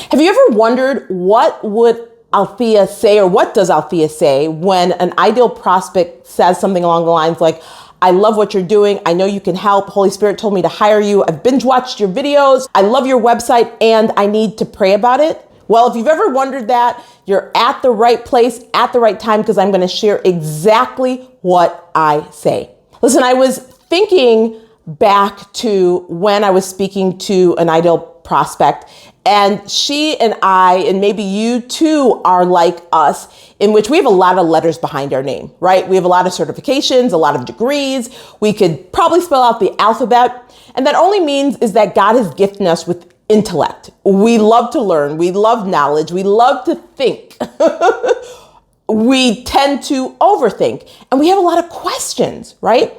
Have you ever wondered what would Althea say, or what does Althea say when an ideal prospect says something along the lines like, I love what you're doing. I know you can help. Holy Spirit told me to hire you. I've binge watched your videos. I love your website and I need to pray about it. Well, if you've ever wondered that, you're at the right place at the right time, because I'm going to share exactly what I say. Listen, I was thinking back to when I was speaking to an ideal prospect, and she and I, and maybe you too, are like us, in which we have a lot of letters behind our name, right? We have a lot of certifications, a lot of degrees. We could probably spell out the alphabet. And that only means is that God has gifted us with intellect. We love to learn. We love knowledge. We love to think. We tend to overthink, and we have a lot of questions, right?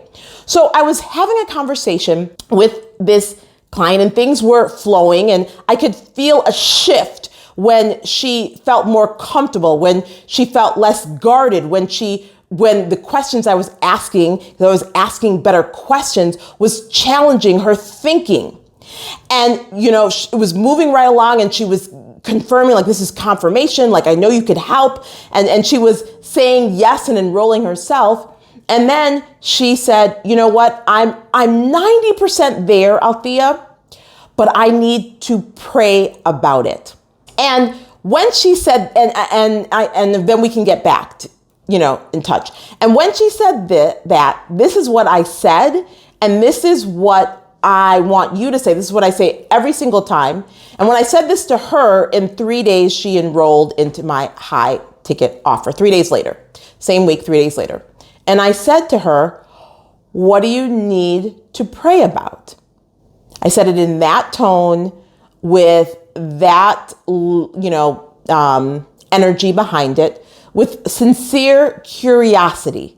So I was having a conversation with this client and things were flowing, and I could feel a shift when she felt more comfortable, when she felt less guarded, when the questions I was asking better questions, was challenging her thinking. And, it was moving right along, and she was confirming, like, this is confirmation, like, I know you could help. And she was saying yes and enrolling herself. And then she said, you know what, I'm 90% there, Althea, but I need to pray about it. And when she said, and then we can get back to, in touch. And when she said that, this is what I said, and this is what I want you to say. This is what I say every single time. And when I said this to her, in 3 days, she enrolled into my high ticket offer. 3 days later, same week, 3 days later. And I said to her, what do you need to pray about? I said it in that tone, with that, energy behind it, with sincere curiosity.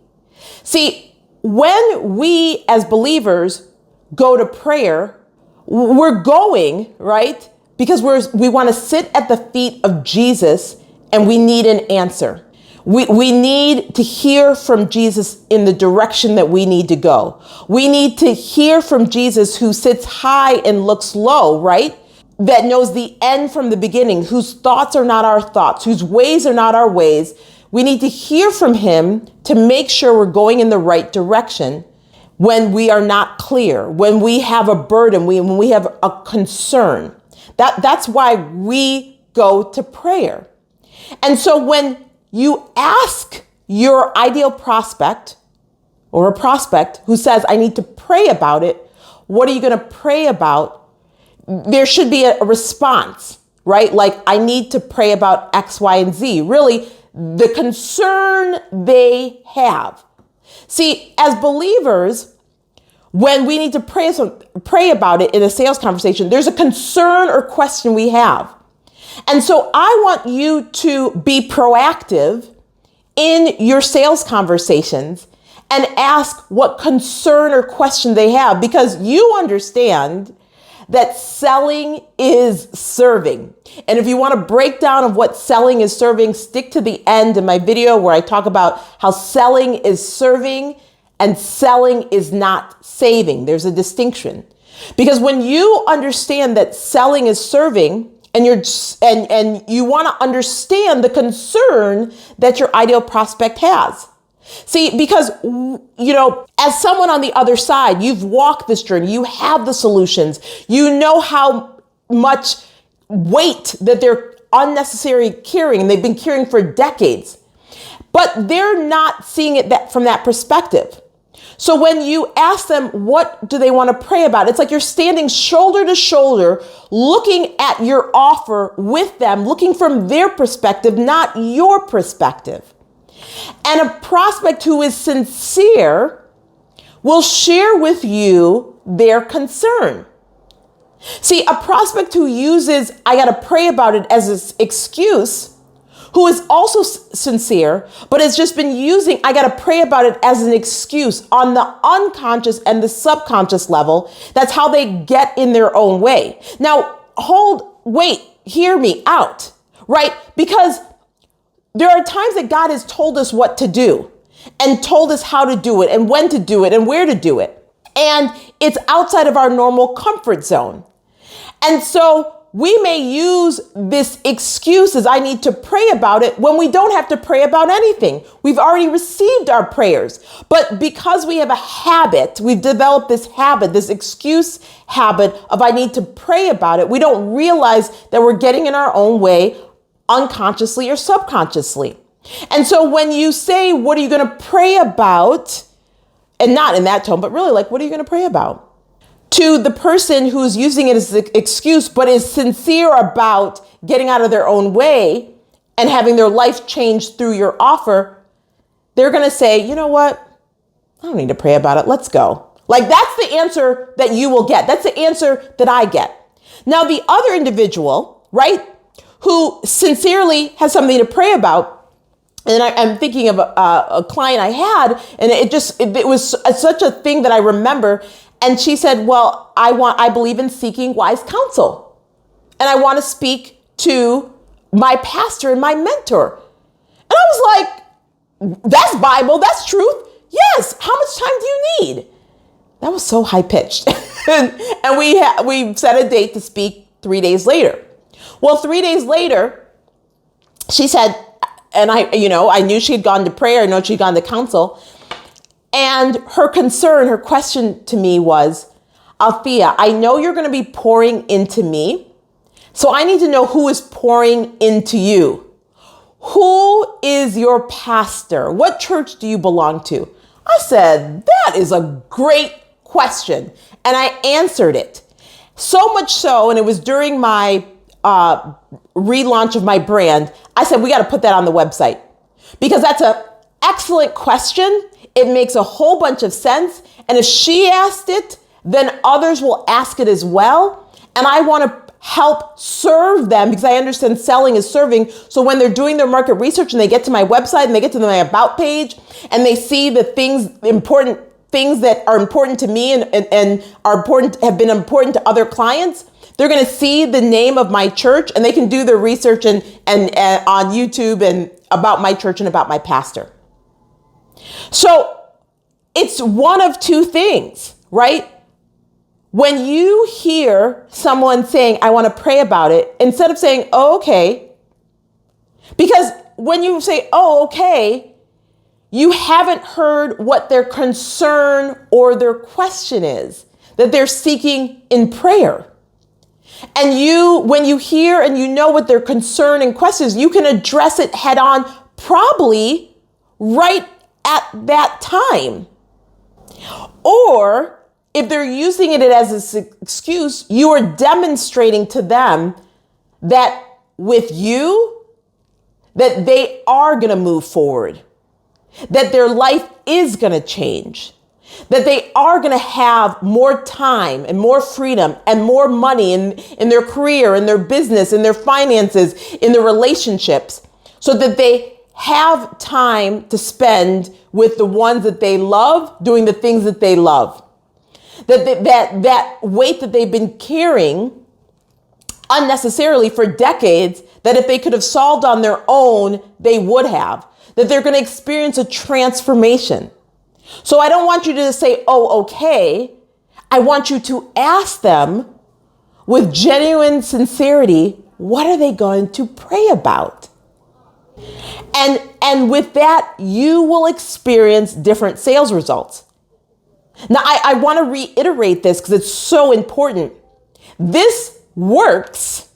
See, when we as believers go to prayer, we're going, right? Because we want to sit at the feet of Jesus, and we need an answer. We need to hear from Jesus in the direction that we need to go. We need to hear from Jesus, who sits high and looks low, right? That knows the end from the beginning, whose thoughts are not our thoughts, whose ways are not our ways. We need to hear from him to make sure we're going in the right direction when we are not clear, when we have a burden, when we have a concern. That's why we go to prayer. And so when you ask your ideal prospect, or a prospect who says, I need to pray about it, what are you going to pray about? There should be a response, right? Like, I need to pray about X, Y, and Z. Really, the concern they have. See, as believers, when we need to pray about it in a sales conversation, there's a concern or question we have. And so I want you to be proactive in your sales conversations and ask what concern or question they have, because you understand that selling is serving. And if you want a breakdown of what selling is serving, stick to the end of my video where I talk about how selling is serving and selling is not saving. There's a distinction. Because when you understand that selling is serving, and you want to understand the concern that your ideal prospect has. See, because, as someone on the other side, you've walked this journey, you have the solutions, you know how much weight that they're unnecessarily carrying, and they've been carrying for decades, but they're not seeing it from that perspective. So when you ask them, what do they want to pray about? It's like you're standing shoulder to shoulder, looking at your offer with them, looking from their perspective, not your perspective. And a prospect who is sincere will share with you their concern. See, a prospect who uses, I got to pray about it, as an excuse, who is also sincere, but has just been using, I got to pray about it, as an excuse on the unconscious and the subconscious level. That's how they get in their own way. Now, hear me out, right? Because there are times that God has told us what to do and told us how to do it and when to do it and where to do it. And it's outside of our normal comfort zone. And so we may use this excuse as I need to pray about it when we don't have to pray about anything. We've already received our prayers. But because we have a habit, we've developed this habit, this excuse habit of I need to pray about it. We don't realize that we're getting in our own way unconsciously or subconsciously. And so when you say, what are you going to pray about? And not in that tone, but really like, what are you going to pray about? To the person who's using it as an excuse, but is sincere about getting out of their own way and having their life changed through your offer, they're going to say, you know what? I don't need to pray about it. Let's go. Like that's the answer that you will get. That's the answer that I get. Now, the other individual, right, who sincerely has something to pray about, and I'm thinking of a client I had, and it was such a thing that I remember. And she said, well, I believe in seeking wise counsel. And I want to speak to my pastor and my mentor. And I was like, that's Bible, that's truth. Yes. How much time do you need? That was so high pitched. And we set a date to speak 3 days later. Well, 3 days later, she said, and I knew she had gone to prayer. I know she'd gone to counsel. And her question to me was, Althea, I know you're going to be pouring into me. So I need to know who is pouring into you. Who is your pastor? What church do you belong to? I said, that is a great question. And I answered it. So much so, and it was during my relaunch of my brand, I said, we got to put that on the website because that's an excellent question. It makes a whole bunch of sense. And if she asked it, then others will ask it as well. And I want to help serve them because I understand selling is serving. So when they're doing their market research and they get to my website and they get to my about page and they see the important things that are important to me and are important, have been important to other clients, they're going to see the name of my church and they can do their research and on YouTube and about my church and about my pastor. So it's one of two things, right? When you hear someone saying, I want to pray about it, instead of saying, oh, okay, because when you say, oh, okay, you haven't heard what their concern or their question is that they're seeking in prayer. And when you hear and you know what their concern and question is, you can address it head on, probably right at that time. Or if they're using it as an excuse, you are demonstrating to them that with you, that they are going to move forward, that their life is going to change, that they are going to have more time and more freedom and more money in their career, in their business, in their finances, in their relationships, so that they have time to spend with the ones that they love, doing the things that they love. That weight that they've been carrying unnecessarily for decades, that if they could have solved on their own, they would have. That they're going to experience a transformation. So I don't want you to say, oh, okay. I want you to ask them with genuine sincerity, what are they going to pray about? And with that, you will experience different sales results. Now, I want to reiterate this because it's so important. This works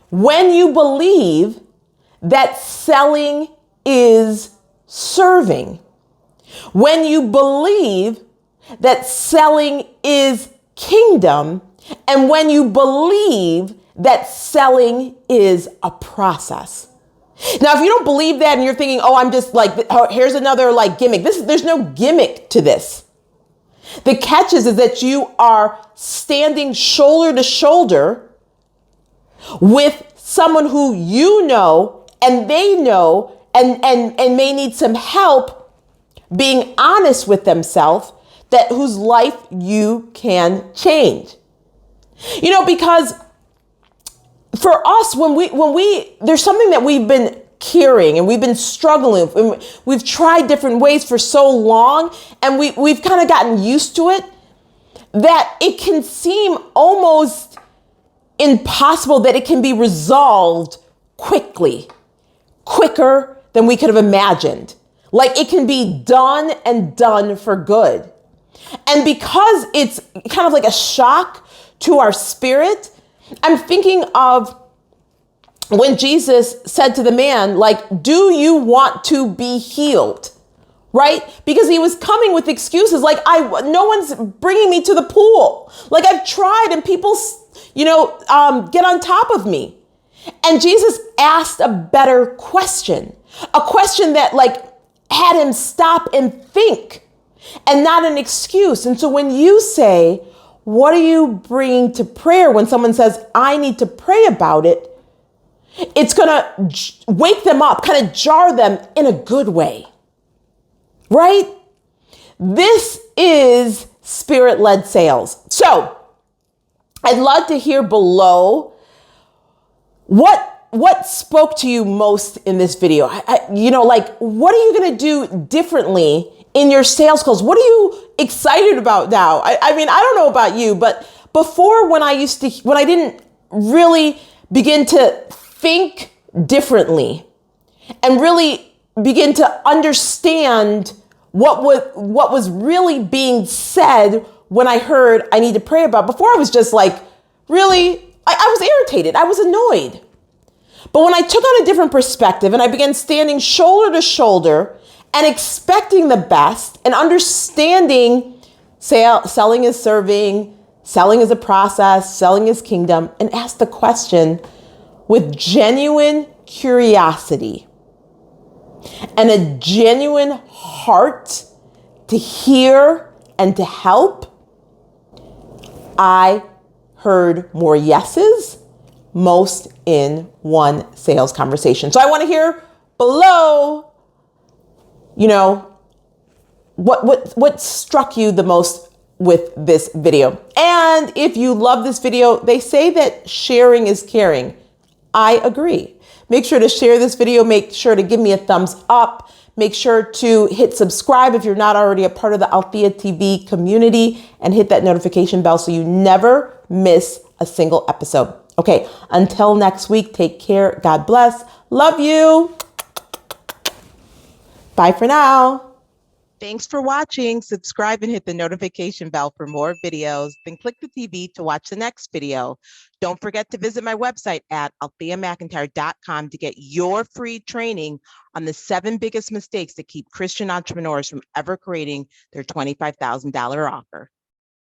when you believe that selling is serving. When you believe that selling is kingdom, and when you believe that selling is a process. Now, if you don't believe that and you're thinking, oh, I'm just like, oh, here's another like gimmick. There's no gimmick to this. The catch is that you are standing shoulder to shoulder with someone who you know and they know and may need some help being honest with themselves, that whose life you can change. You know, because for us, when we there's something that we've been carrying and we've been struggling with. We've tried different ways for so long, and we've kind of gotten used to it, that it can seem almost impossible that it can be resolved quickly, quicker than we could have imagined. Like it can be done and done for good. And because it's kind of like a shock to our spirit, I'm thinking of when Jesus said to the man, like, do you want to be healed? Right? Because he was coming with excuses like, no one's bringing me to the pool. Like I've tried and people, get on top of me. And Jesus asked a better question, a question that like had him stop and think and not an excuse. And so when you say, what are you bringing to prayer? When someone says, I need to pray about it, it's going to wake them up, kind of jar them in a good way. Right? This is spirit-led sales. So I'd love to hear below what spoke to you most in this video. What are you going to do differently in your sales calls? What are you excited about now? I mean, I don't know about you, but before when I didn't really begin to think differently and really begin to understand what was really being said when I heard I need to pray about. Before I was just like, really, I was irritated. I was annoyed. But when I took on a different perspective and I began standing shoulder to shoulder and expecting the best and understanding selling is serving, selling is a process, selling is kingdom, and asked the question with genuine curiosity and a genuine heart to hear and to help, I heard more yeses, most in one sales conversation. So I want to hear below, what struck you the most with this video. And if you love this video, they say that sharing is caring. I agree. Make sure to share this video. Make sure to give me a thumbs up. Make sure to hit subscribe if you're not already a part of the Althea TV community, and hit that notification bell so you never miss a single episode. Okay, until next week, take care. God bless. Love you. Bye for now. Thanks for watching. Subscribe and hit the notification bell for more videos. Then click the TV to watch the next video. Don't forget to visit my website at altheamcintyre.com to get your free training on the 7 biggest mistakes that keep Christian entrepreneurs from ever creating their $25,000 offer.